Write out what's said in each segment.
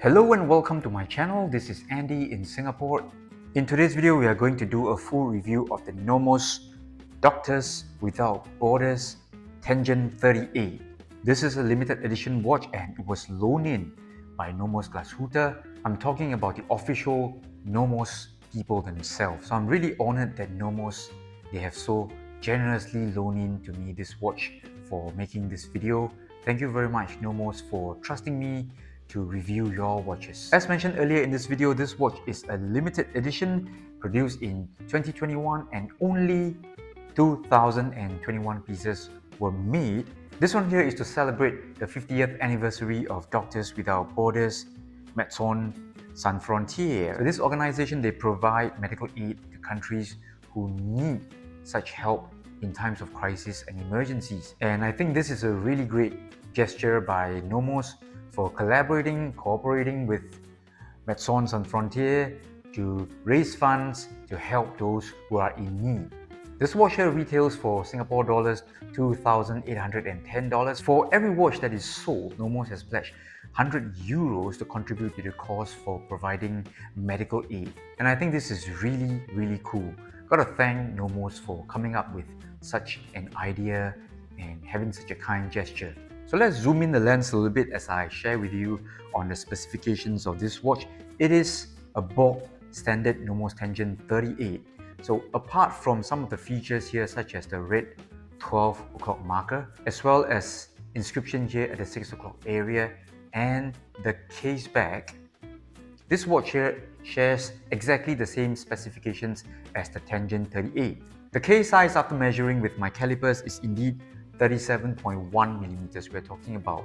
Hello and welcome to my channel. This is Andy in Singapore. In today's video, we are going to do a full review of the Nomos Doctors Without Borders Tangente 38. This is a limited edition watch and it was loaned in by Nomos Glashütte. I'm talking about the official Nomos people themselves. So I'm really honored that Nomos, they have so generously loaned in to me this watch for making this video. Thank you very much, Nomos, for trusting me to review your watches. As mentioned earlier in this video, this watch is a limited edition produced in 2021 and only 2,021 pieces were made. This one here is to celebrate the 50th anniversary of Doctors Without Borders, Medecins San Frontiere. So this organization, they provide medical aid to countries who need such help in times of crisis and emergencies. And I think this is a really great gesture by Nomos for cooperating with Medecins San Frontiere to raise funds to help those who are in need. This watch here retails for Singapore dollars $2,810. For every watch that is sold, Nomos has pledged 100 euros to contribute to the cause for providing medical aid. And I think this is really cool. Gotta thank Nomos for coming up with such an idea and having such a kind gesture. So let's zoom in the lens a little bit as I share with you on the specifications of this watch. It is a bog standard Nomos Tangente 38. So apart from some of the features here such as the red 12 o'clock marker, as well as inscription here at the 6 o'clock area and the case back, this watch here shares exactly the same specifications as the Tangente 38. The case size after measuring with my calipers is indeed 37.1 millimeters. We're talking about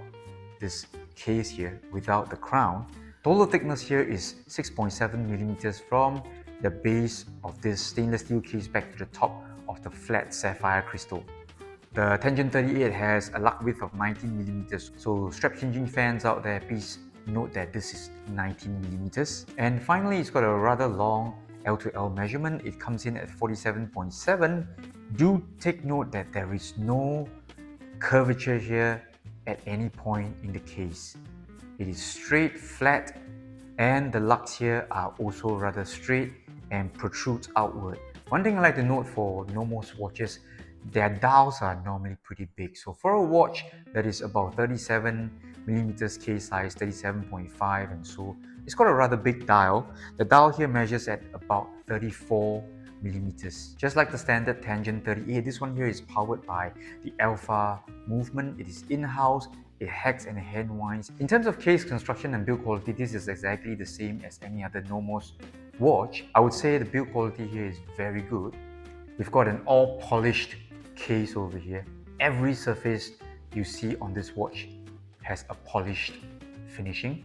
this case here without the crown. Total thickness here is 6.7 millimeters from the base of this stainless steel case back to the top of the flat sapphire crystal. The Tangente 38 has a lug width of 19 millimeters. So strap changing fans out there, please note that this is 19 millimeters. And finally, it's got a rather long L to L measurement. It comes in at 47.7. Do take note that there is no curvature here at any point in the case. It is straight, flat, and the lugs here are also rather straight and protrude outward. One thing I like to note for Nomos watches, their dials are normally pretty big. So for a watch that is about 37 millimeters case size, 37.5 and so, it's got a rather big dial. The dial here measures at about 34 millimeters. Just like the standard Tangente 38, this one here is powered by the Alpha movement. It is in-house, it hacks and hand winds. In terms of case construction and build quality, this is exactly the same as any other Nomos watch. I would say the build quality here is very good. We've got an all polished case over here. Every surface you see on this watch has a polished finishing.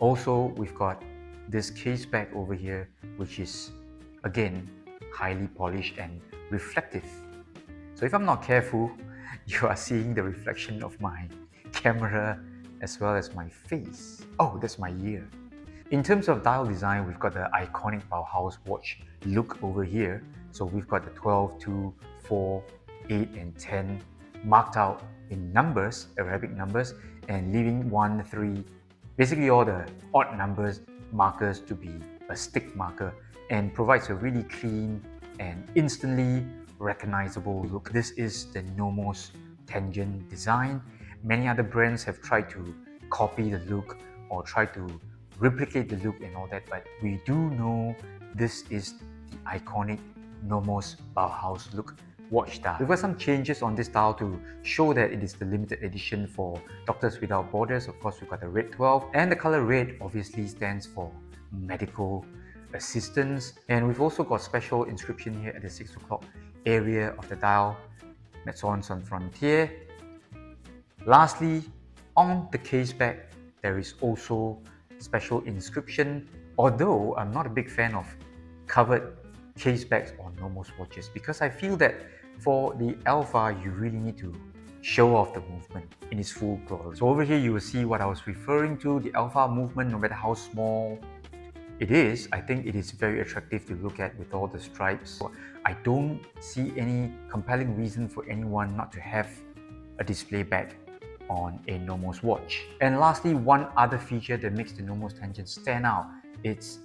Also, we've got this case back over here, which is again highly polished and reflective. So if I'm not careful, you are seeing the reflection of my camera as well as my face. Oh, that's my ear. In terms of dial design, we've got the iconic Bauhaus watch look over here. So we've got the 12, 2, 4, 8 and 10 marked out in numbers, Arabic numbers, and leaving 1, 3, basically all the odd numbers markers to be a stick marker, and provides a really clean and instantly recognizable look. This is the Nomos Tangente design. Many other brands have tried to copy the look or try to replicate the look and all that, but we do know this is the iconic Nomos Bauhaus look watch dial. We've got some changes on this dial to show that it is the limited edition for Doctors Without Borders. Of course, we've got the red 12, and the color red obviously stands for medical assistance. And we've also got special inscription here at the 6 o'clock area of the dial, Medecins San Frontiere. Lastly, on the case back, there is also special inscription, although I'm not a big fan of covered case backs on Nomos watches because I feel that for the Alpha, you really need to show off the movement in its full glory. So over here, you will see what I was referring to, the Alpha movement, no matter how small it is, I think it is very attractive to look at with all the stripes. I don't see any compelling reason for anyone not to have a display back on a Nomos watch. And lastly, one other feature that makes the Nomos Tangente stand out, its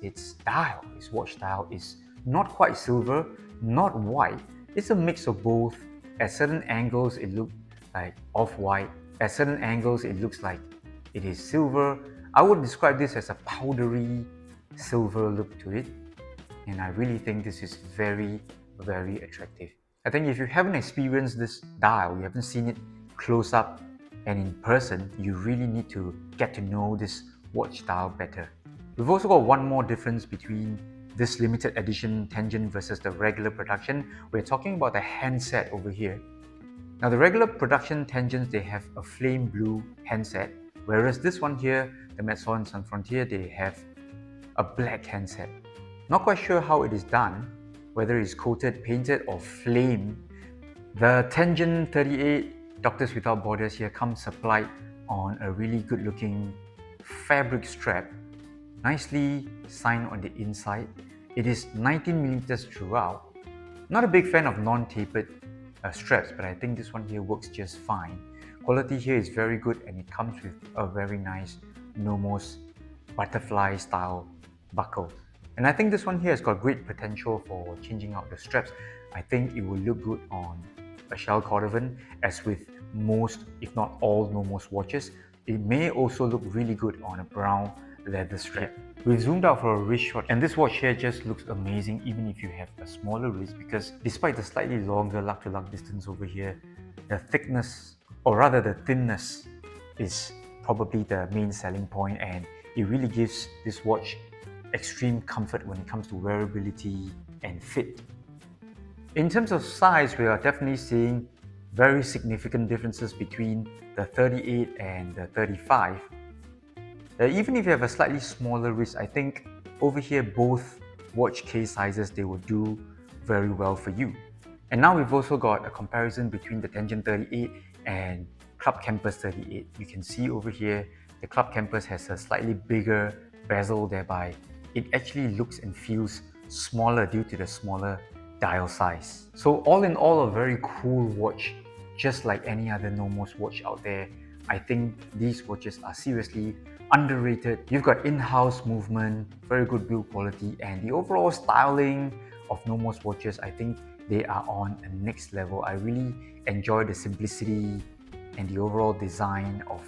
dial, its watch dial is not quite silver, not white. It's a mix of both. At certain angles, it looks like off-white. At certain angles, it looks like it is silver. I would describe this as a powdery silver look to it. And I really think this is very, very attractive. I think if you haven't experienced this dial, you haven't seen it close up and in person, you really need to get to know this watch dial better. We've also got one more difference between this limited edition Tangente versus the regular production. We're talking about the handset over here. Now the regular production Tangentes, they have a flame blue handset, whereas this one here, the Medecins San Frontiere, they have a black handset. Not quite sure how it is done, whether it's coated, painted or flamed. The Tangente 38 Doctors Without Borders here comes supplied on a really good looking fabric strap, nicely signed on the inside. It is 19mm throughout. Not a big fan of non-tapered straps, but I think this one here works just fine. Quality here is very good and it comes with a very nice Nomos butterfly style buckle. And I think this one here has got great potential for changing out the straps. I think it will look good on a shell cordovan, as with most, if not all, Nomos watches. It may also look really good on a brown leather strap. We've zoomed out for a wrist shot, and this watch here just looks amazing even if you have a smaller wrist, because despite the slightly longer lug-to-lug distance over here, the thickness, or rather the thinness, is probably the main selling point, and it really gives this watch extreme comfort when it comes to wearability and fit. In terms of size, we are definitely seeing very significant differences between the 38 and the 35. Even if you have a slightly smaller wrist, I think over here both watch case sizes, they will do very well for you. And now we've also got a comparison between the Tangente 38 and Club Campus 38. You can see over here the Club Campus has a slightly bigger bezel, thereby it actually looks and feels smaller due to the smaller dial size. So all in all, a very cool watch, just like any other Nomos watch out there. I think these watches are seriously underrated. You've got in-house movement, very good build quality, and the overall styling of Nomos watches, I think they are on a next level. I really enjoy the simplicity and the overall design of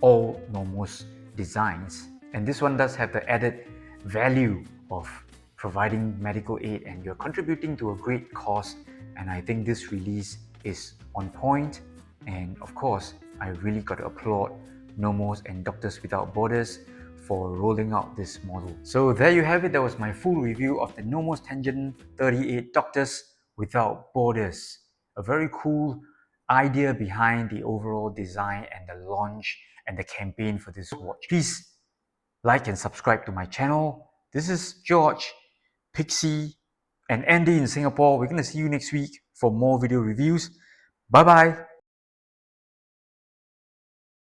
all Nomos designs. And this one does have the added value of providing medical aid, and you're contributing to a great cause. And I think this release is on point. And of course, I really got to applaud Nomos and Doctors Without Borders for rolling out this model. So there you have it. That was my full review of the Nomos Tangente 38 Doctors Without Borders. A very cool idea behind the overall design and the launch and the campaign for this watch. Please like and subscribe to my channel. This is George, Pixie, and Andy in Singapore. We're going to see you next week for more video reviews. Bye bye.